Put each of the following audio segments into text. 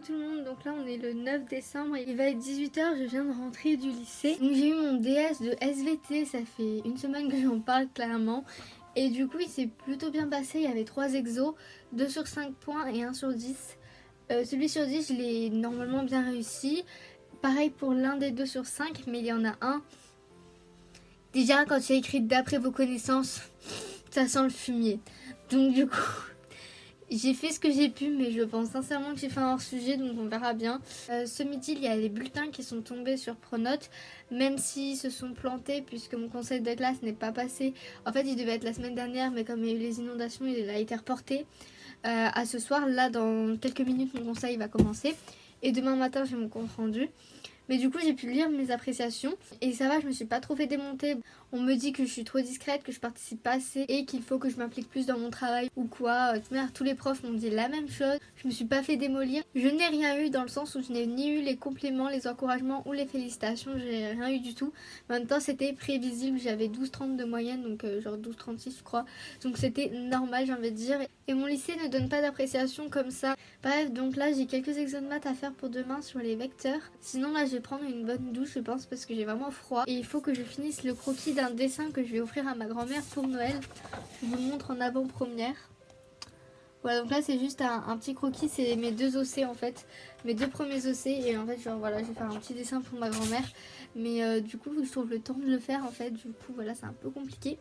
tout le monde, donc là on est le 9 décembre, il va être 18h, je viens de rentrer du lycée. Donc j'ai eu mon DS de SVT, ça fait une semaine que j'en parle clairement. Et du coup il s'est plutôt bien passé, il y avait 3 exos, 2 sur 5 points et 1 sur 10. Celui sur 10 je l'ai normalement bien réussi. Pareil pour l'un des 2 sur 5, mais il y en a un. Déjà quand il y a écrit d'après vos connaissances, ça sent le fumier. Donc du coup... J'ai fait ce que j'ai pu, mais je pense sincèrement que j'ai fait un hors-sujet, donc on verra bien. Ce midi, il y a les bulletins qui sont tombés sur Pronote, même s'ils se sont plantés, puisque mon conseil de classe n'est pas passé. En fait, il devait être la semaine dernière, mais comme il y a eu les inondations, il a été reporté à ce soir. Là, dans quelques minutes, mon conseil va commencer. Et demain matin, j'ai mon compte rendu. Mais du coup, j'ai pu lire mes appréciations et ça va, je me suis pas trop fait démonter. On me dit que je suis trop discrète, que je participe pas assez et qu'il faut que je m'implique plus dans mon travail ou quoi. Tous les profs m'ont dit la même chose. Je me suis pas fait démolir. Je n'ai rien eu dans le sens où je n'ai ni eu les compliments, les encouragements ou les félicitations. J'ai rien eu du tout. En même temps, c'était prévisible. J'avais 12,30 de moyenne, donc genre 12,36 je crois. Donc c'était normal, j'ai envie de dire. Et mon lycée ne donne pas d'appréciation comme ça. Bref, donc là, j'ai quelques exos de maths à faire pour demain sur les vecteurs. Sinon, là, je vais prendre une bonne douche, je pense, parce que j'ai vraiment froid. Et il faut que je finisse le croquis d'un dessin que je vais offrir à ma grand-mère pour Noël. Je vous le montre en avant-première. Voilà, donc là, c'est juste un petit croquis. C'est mes 2 OC, en fait. Mes 2 premiers OC. Et en fait, genre, voilà, je vais faire un petit dessin pour ma grand-mère. Mais du coup, je trouve le temps de le faire, en fait. Du coup, voilà, c'est un peu compliqué.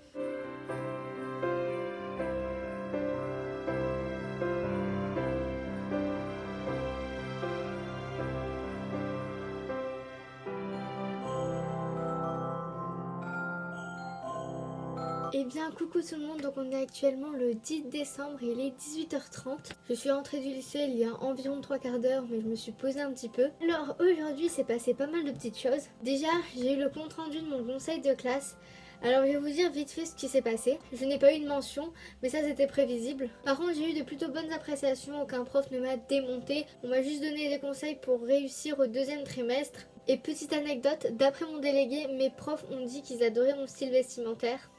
Eh bien coucou tout le monde, donc on est actuellement le 10 décembre, il est 18h30. Je suis rentrée du lycée il y a environ 3 quarts d'heure, mais je me suis posée un petit peu. Alors aujourd'hui c'est passé pas mal de petites choses. Déjà j'ai eu le compte rendu de mon conseil de classe. Alors je vais vous dire vite fait ce qui s'est passé. Je n'ai pas eu de mention, mais ça c'était prévisible. Par contre j'ai eu de plutôt bonnes appréciations, aucun prof ne m'a démonté. On m'a juste donné des conseils pour réussir au 2e trimestre. Et petite anecdote, d'après mon délégué, mes profs ont dit qu'ils adoraient mon style vestimentaire.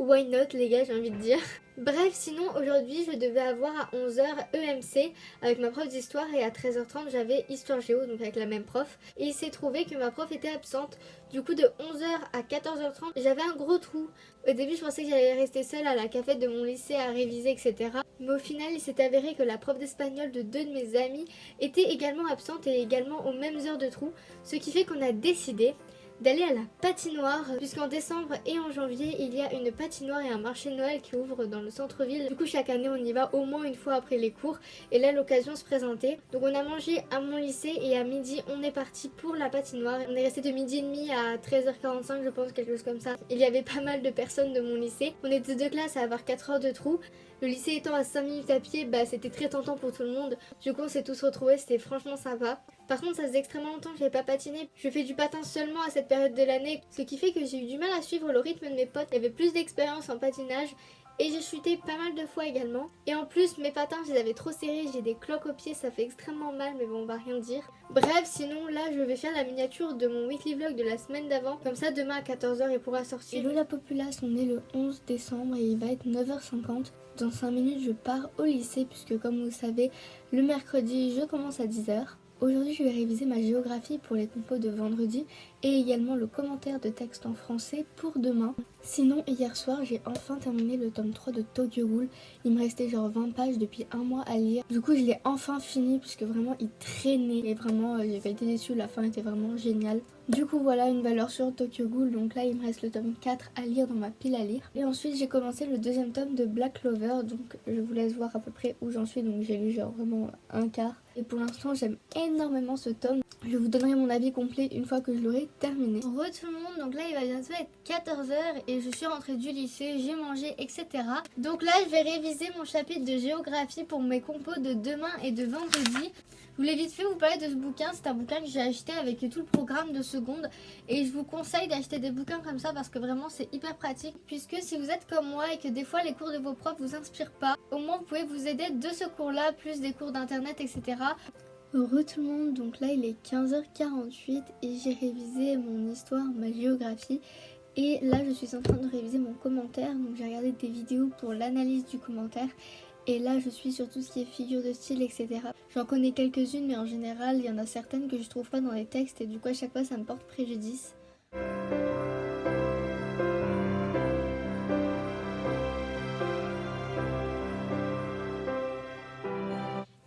Why not les gars, j'ai envie de dire. Bref, sinon aujourd'hui je devais avoir à 11h EMC avec ma prof d'histoire et à 13h30 j'avais histoire géo, donc avec la même prof. Et il s'est trouvé que ma prof était absente. Du coup de 11h à 14h30 j'avais un gros trou. Au début je pensais que j'allais rester seule à la cafette de mon lycée à réviser, etc. Mais au final il s'est avéré que la prof d'espagnol de 2 de mes amis était également absente et également aux mêmes heures de trou. Ce qui fait qu'on a décidé d'aller à la patinoire, puisqu'en décembre et en janvier il y a une patinoire et un marché de Noël qui ouvre dans le centre-ville. Du coup chaque année on y va au moins une fois après les cours et là l'occasion se présentait. Donc on a mangé à mon lycée et à midi on est parti pour la patinoire. On est resté de midi et demi à 13h45 je pense, quelque chose comme ça. Il y avait pas mal de personnes de mon lycée. On était 2 classes à avoir 4 heures de trou. Le lycée étant à 5 minutes à pied, c'était très tentant pour tout le monde. Du coup on s'est tous retrouvés, c'était franchement sympa. Par contre ça faisait extrêmement longtemps que j'avais pas patiné. Je fais du patin seulement à cette période de l'année, ce qui fait que j'ai eu du mal à suivre le rythme de mes potes. Il y avait plus d'expérience en patinage et j'ai chuté pas mal de fois également. Et en plus mes patins je les avais trop serrés, j'ai des cloques aux pieds, ça fait extrêmement mal, mais bon on va rien dire. Bref, sinon là je vais faire la miniature de mon weekly vlog de la semaine d'avant. Comme ça demain à 14h il pourra sortir. Hello la populace, on est le 11 décembre et il va être 9h50. Dans 5 minutes je pars au lycée puisque comme vous le savez le mercredi je commence à 10h. Aujourd'hui je vais réviser ma géographie pour les compos de vendredi et également le commentaire de texte en français pour demain. Sinon hier soir j'ai enfin terminé le tome 3 de Tokyo Ghoul. Il me restait genre 20 pages depuis un mois à lire. Du coup je l'ai enfin fini puisque vraiment il traînait et vraiment j'ai pas été déçue, la fin était vraiment géniale. Du coup voilà une valeur sur Tokyo Ghoul, donc là il me reste le tome 4 à lire dans ma pile à lire. Et ensuite j'ai commencé le 2e tome de Black Clover, donc je vous laisse voir à peu près où j'en suis, donc j'ai lu genre vraiment un quart. Et pour l'instant j'aime énormément ce tome. Je vous donnerai mon avis complet une fois que je l'aurai terminé. Re tout le monde, donc là il va bientôt être 14h et je suis rentrée du lycée, j'ai mangé, etc. Donc là je vais réviser mon chapitre de géographie pour mes compos de demain et de vendredi. Je voulais vite fait vous parler de ce bouquin, c'est un bouquin que j'ai acheté avec tout le programme de seconde et je vous conseille d'acheter des bouquins comme ça parce que vraiment c'est hyper pratique, puisque si vous êtes comme moi et que des fois les cours de vos profs vous inspirent pas, au moins vous pouvez vous aider de ce cours là, plus des cours d'internet, etc. Heureux tout le monde, donc là il est 15h48 et j'ai révisé mon histoire, ma géographie. Et là je suis en train de réviser mon commentaire, donc j'ai regardé des vidéos pour l'analyse du commentaire. Et là je suis sur tout ce qui est figure de style, etc. J'en connais quelques-unes, mais en général il y en a certaines que je trouve pas dans les textes et du coup à chaque fois ça me porte préjudice.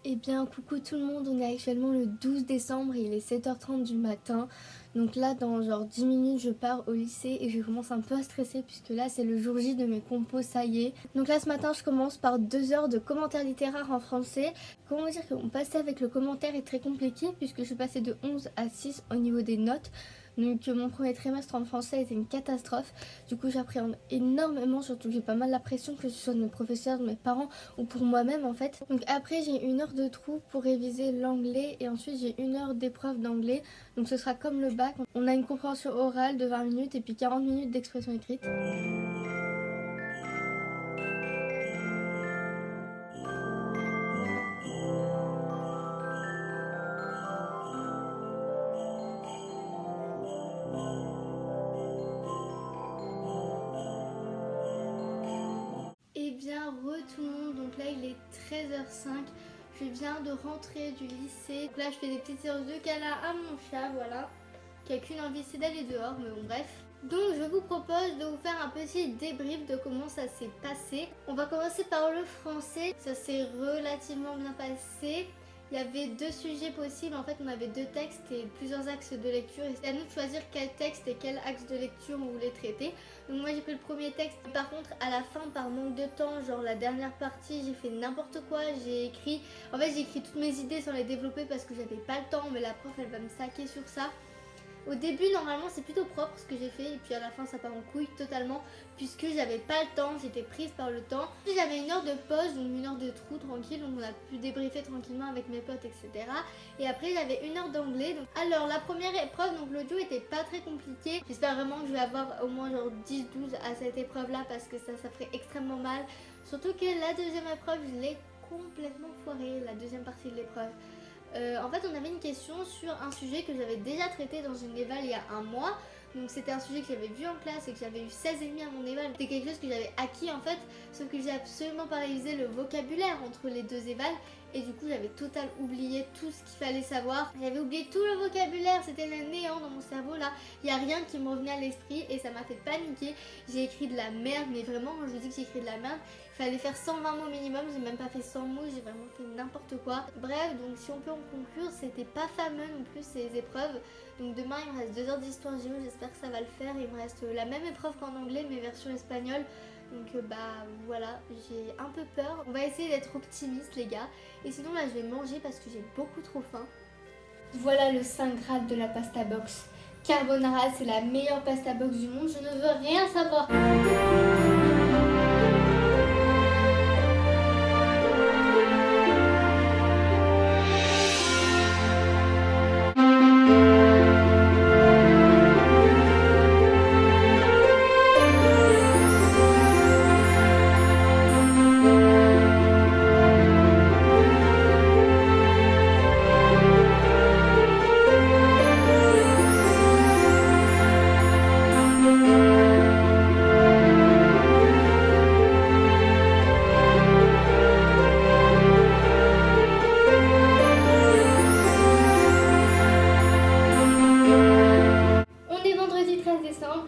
Eh bien coucou tout le monde, on est actuellement le 12 décembre et il est 7h30 du matin. Donc là dans genre 10 minutes je pars au lycée et je commence un peu à stresser puisque là c'est le jour J de mes compos, ça y est. Donc là ce matin je commence par 2 heures de commentaires littéraires en français. Comment dire que mon passé avec le commentaire est très compliqué puisque je suis passée de 11 à 6 au niveau des notes. Donc mon premier trimestre en français était une catastrophe. Du coup j'appréhende énormément, surtout que j'ai pas mal la pression, que ce soit de mes professeurs, de mes parents ou pour moi-même en fait. Donc après j'ai 1 heure de trou pour réviser l'anglais et ensuite j'ai 1 heure d'épreuve d'anglais. Donc ce sera comme le bac, on a une compréhension orale de 20 minutes et puis 40 minutes d'expression écrite. Et bien tout le monde, donc là il est 13h05, je viens de rentrer du lycée. Donc là je fais des petites séances de câlin à mon chat, voilà, qui a qu'une envie, c'est d'aller dehors, mais bon bref. Donc je vous propose de vous faire un petit débrief de comment ça s'est passé. On va commencer par le français, ça s'est relativement bien passé. Il y avait 2 sujets possibles, en fait on avait 2 textes et plusieurs axes de lecture et c'est à nous de choisir quel texte et quel axe de lecture on voulait traiter. Donc moi j'ai pris le premier texte, par contre à la fin par manque de temps, genre la dernière partie j'ai fait n'importe quoi, j'ai écrit toutes mes idées sans les développer parce que j'avais pas le temps, mais la prof elle va me saquer sur ça. Au début normalement c'est plutôt propre ce que j'ai fait et puis à la fin ça part en couille totalement puisque j'avais pas le temps, j'étais prise par le temps. J'avais 1 heure de pause, donc 1 heure de trou tranquille, donc on a pu débriefer tranquillement avec mes potes, etc. Et après j'avais 1 heure d'anglais. Alors la première épreuve, donc l'audio était pas très compliqué. J'espère vraiment que je vais avoir au moins genre 10-12 à cette épreuve là parce que ça ferait extrêmement mal. Surtout que la deuxième épreuve je l'ai complètement foirée, la deuxième partie de l'épreuve. En fait on avait une question sur un sujet que j'avais déjà traité dans une éval il y a 1 mois. Donc c'était un sujet que j'avais vu en classe et que j'avais eu 16,5 à mon éval. C'était quelque chose que j'avais acquis en fait, sauf que j'ai absolument pas révisé le vocabulaire entre les 2 évals. Et du coup j'avais total oublié tout ce qu'il fallait savoir. J'avais oublié tout le vocabulaire, c'était le néant dans mon cerveau là. Il n'y a rien qui me revenait à l'esprit et ça m'a fait paniquer. J'ai écrit de la merde, mais vraiment quand je vous dis que j'ai écrit de la merde, il fallait faire 120 mots minimum, j'ai même pas fait 100 mots, j'ai vraiment fait n'importe quoi. Bref, donc si on peut en conclure, c'était pas fameux non plus ces épreuves. Donc demain il me reste 2 heures d'histoire géo, j'espère que ça va le faire. Il me reste la même épreuve qu'en anglais mais version espagnole. Donc bah voilà, j'ai un peu peur. On va essayer d'être optimiste les gars. Et sinon là je vais manger parce que j'ai beaucoup trop faim. Voilà le saint graal de la pasta box. Carbonara, c'est la meilleure pasta box du monde, je ne veux rien savoir.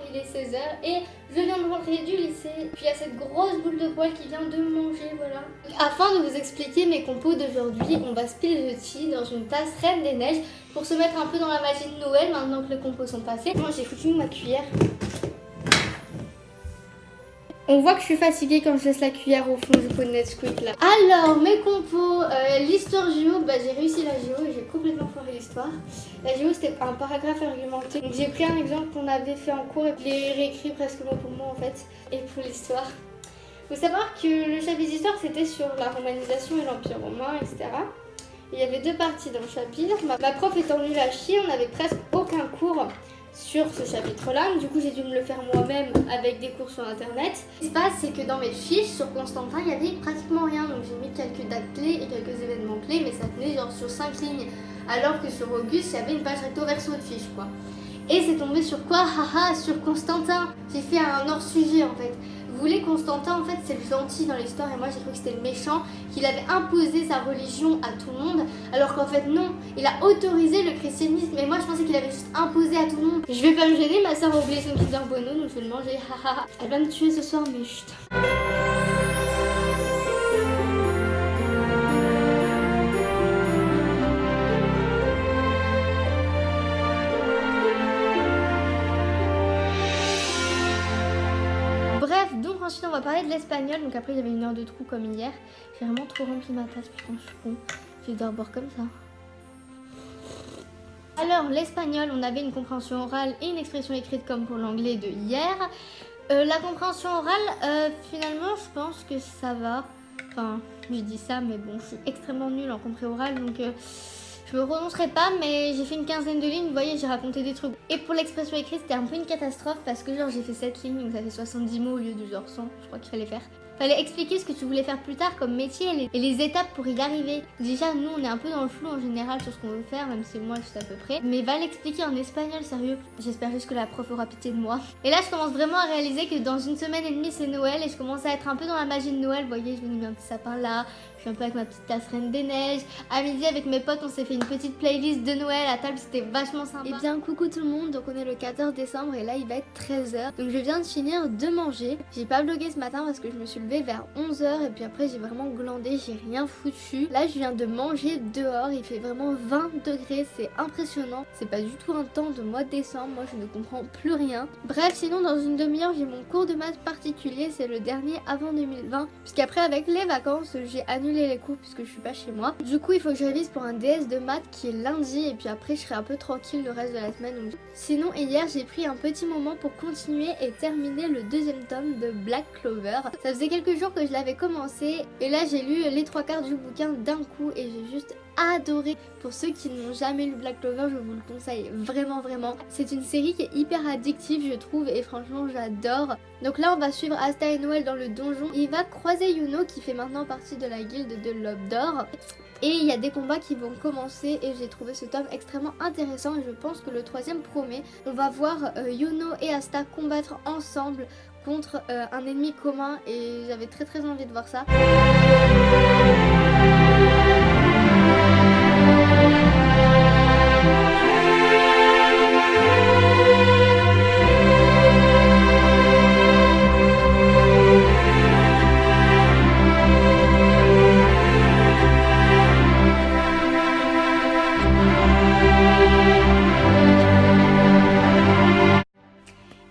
Il est 16h et je viens de rentrer du lycée. Puis il y a cette grosse boule de poil qui vient de manger, voilà. Afin de vous expliquer mes compos d'aujourd'hui, on va spill the tea dans une tasse Reine des Neiges pour se mettre un peu dans la magie de Noël maintenant que les compos sont passés. Moi j'ai foutu ma cuillère. On voit que je suis fatiguée quand je laisse la cuillère au fond du pot de Nesquik là. Alors mes compos, l'histoire géo, bah j'ai réussi la géo et j'ai complètement foiré l'histoire. La géo c'était un paragraphe argumenté. Donc j'ai pris un exemple qu'on avait fait en cours et je l'ai réécrit presque mot pour mot en fait. Et pour l'histoire, faut savoir que le chapitre d'histoire c'était sur la romanisation et l'empire romain, etc. Il y avait 2 parties dans le chapitre. Ma prof étant nulle à chier, on n'avait presque aucun cours sur ce chapitre-là. Du coup, j'ai dû me le faire moi-même avec des cours sur internet. Ce qui se passe, c'est que dans mes fiches sur Constantin, il y avait pratiquement rien. Donc j'ai mis quelques dates clés et quelques événements clés, mais ça tenait genre sur 5 lignes. Alors que sur Auguste, il y avait une page recto verso de fiches, quoi. Et c'est tombé sur quoi? Haha, sur Constantin. J'ai fait un hors-sujet en fait. voulait Constantin, en fait c'est le gentil dans l'histoire et moi j'ai cru que c'était le méchant, qu'il avait imposé sa religion à tout le monde, alors qu'en fait non, il a autorisé le christianisme et moi je pensais qu'il avait juste imposé à tout le monde. Je vais pas me gêner, ma soeur a oublié son Kinder Bueno donc je vais le manger, haha. Elle va me tuer ce soir mais chut. Bref, donc ensuite on va parler de l'espagnol. Donc après j'avais 1 heure de trou comme hier. J'ai vraiment trop rempli ma tasse, putain je suis con. Je vais devoir boire comme ça. Alors l'espagnol, on avait une compréhension orale et une expression écrite comme pour l'anglais de hier. La compréhension orale, finalement je pense que ça va. Enfin, je dis ça mais bon, je suis extrêmement nulle en compréhension orale donc... je me prononcerai pas mais j'ai fait une 15aine de lignes, vous voyez j'ai raconté des trucs. Et pour l'expression écrite c'était un peu une catastrophe parce que genre j'ai fait 7 lignes donc ça fait 70 mots au lieu de genre 100 je crois qu'il fallait faire. Fallait expliquer ce que tu voulais faire plus tard comme métier et les étapes pour y arriver. Déjà nous on est un peu dans le flou en général sur ce qu'on veut faire, même si moi je sais à peu près. Mais va l'expliquer en espagnol, sérieux. J'espère juste que la prof aura pitié de moi. Et là je commence vraiment à réaliser que dans 1 semaine et demie c'est Noël et je commence à être un peu dans la magie de Noël. Vous voyez, je me mis un petit sapin là, je suis un peu avec ma petite tasse Reine des Neiges. À midi avec mes potes on s'est fait une petite playlist de Noël à table, c'était vachement sympa. Et bien coucou tout le monde, donc on est le 14 décembre et là il va être 13h. Donc je viens de finir de manger. J'ai pas vlogué ce matin parce que je me suis levée vers 11h et puis après j'ai vraiment glandé, j'ai rien foutu. Là je viens de manger dehors, il fait vraiment 20 degrés, c'est impressionnant. C'est pas du tout un temps de mois de décembre, moi je ne comprends plus rien. Bref, sinon dans une demi-heure j'ai mon cours de maths particulier, c'est le dernier avant 2020. Puisqu'après avec les vacances j'ai annulé les cours puisque je suis pas chez moi. Du coup il faut que je révise pour un DS de maths qui est lundi et puis après je serai un peu tranquille le reste de la semaine. Donc... Sinon hier j'ai pris un petit moment pour continuer et terminer le 2e tome de Black Clover. Ça faisait quelques jours que je l'avais commencé et là j'ai lu les 3/4 du bouquin d'un coup et j'ai juste adoré. Pour ceux qui n'ont jamais lu Black Clover, je vous le conseille vraiment vraiment. C'est une série qui est hyper addictive je trouve et franchement j'adore. Donc là on va suivre Asta et Noël dans le donjon. Il va croiser Yuno qui fait maintenant partie de la guilde de l'Aube d'Or. Et il y a des combats qui vont commencer et j'ai trouvé ce tome extrêmement intéressant et je pense que le 3e promet. On va voir Yuno et Asta combattre ensemble contre un ennemi commun et j'avais très envie de voir ça.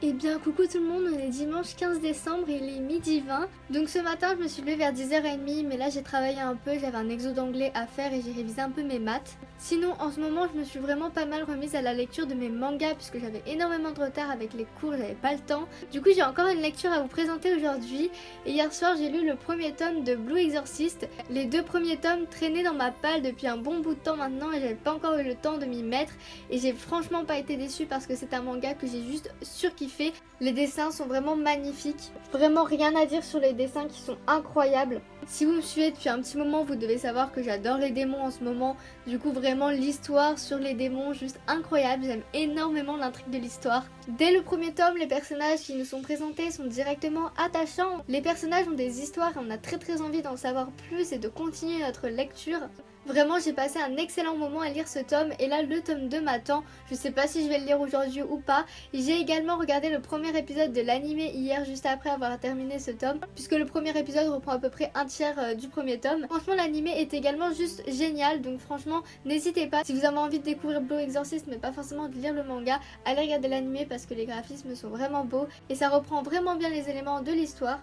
Et bien coucou tout le monde, on est dimanche 15 décembre et il est midi 20. Donc ce matin je me suis levée vers 10h30 mais là j'ai travaillé un peu, j'avais un exo d'anglais à faire et j'ai révisé un peu mes maths. Sinon en ce moment je me suis vraiment pas mal remise à la lecture de mes mangas puisque j'avais énormément de retard avec les cours, j'avais pas le temps. Du coup j'ai encore une lecture à vous présenter aujourd'hui et hier soir j'ai lu le 1er tome de Blue Exorcist. Les 2 premiers tomes traînaient dans ma palle depuis un bon bout de temps maintenant et j'avais pas encore eu le temps de m'y mettre et j'ai franchement pas été déçue parce que c'est un manga que j'ai juste surkiffé. Les dessins sont vraiment magnifiques, vraiment rien à dire sur les dessins qui sont incroyables. Si vous me suivez depuis un petit moment, vous devez savoir que j'adore les démons en ce moment. Du coup vraiment l'histoire sur les démons juste incroyable, j'aime énormément l'intrigue de l'histoire. Dès le 1er tome, les personnages qui nous sont présentés sont directement attachants. Les personnages ont des histoires et on a très envie d'en savoir plus et de continuer notre lecture. Vraiment j'ai passé un excellent moment à lire ce tome et là le tome 2 m'attend. Je sais pas si je vais le lire aujourd'hui ou pas. J'ai également regardé le 1er épisode de l'animé hier juste après avoir terminé ce tome puisque le 1er épisode reprend à peu près un tiers du 1er tome. Franchement l'animé est également juste génial donc franchement n'hésitez pas si vous avez envie de découvrir Blue Exorcist mais pas forcément de lire le manga, allez regarder l'animé parce que les graphismes sont vraiment beaux et ça reprend vraiment bien les éléments de l'histoire.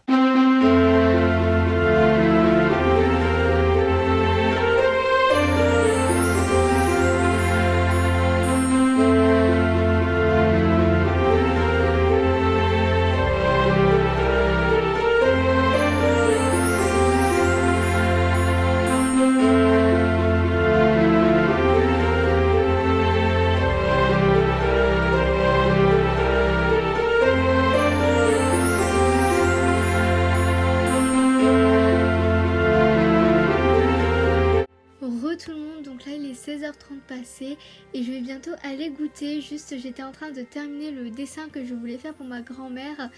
Tout le monde, donc là il est 16h30 passé et je vais bientôt aller goûter. Juste j'étais en train de terminer le dessin que je voulais faire pour ma grand-mère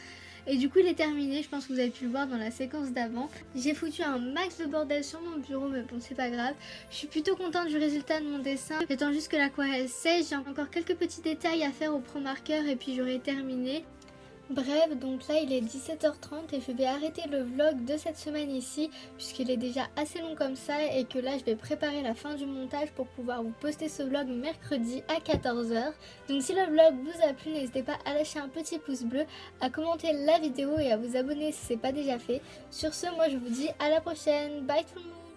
Et du coup il est terminé, je pense que vous avez pu le voir dans la séquence d'avant. J'ai foutu un max de bordel sur mon bureau, mais bon c'est pas grave. Je suis plutôt contente du résultat de mon dessin. J'attends juste que l'aquarelle sèche, j'ai encore quelques petits détails à faire au pro marqueur et puis j'aurai terminé. Bref, donc là il est 17h30 et je vais arrêter le vlog de cette semaine ici puisqu'il est déjà assez long comme ça et que là je vais préparer la fin du montage pour pouvoir vous poster ce vlog mercredi à 14h. Donc si le vlog vous a plu, n'hésitez pas à lâcher un petit pouce bleu, à commenter la vidéo et à vous abonner si ce n'est pas déjà fait. Sur ce, moi je vous dis à la prochaine, bye tout le monde.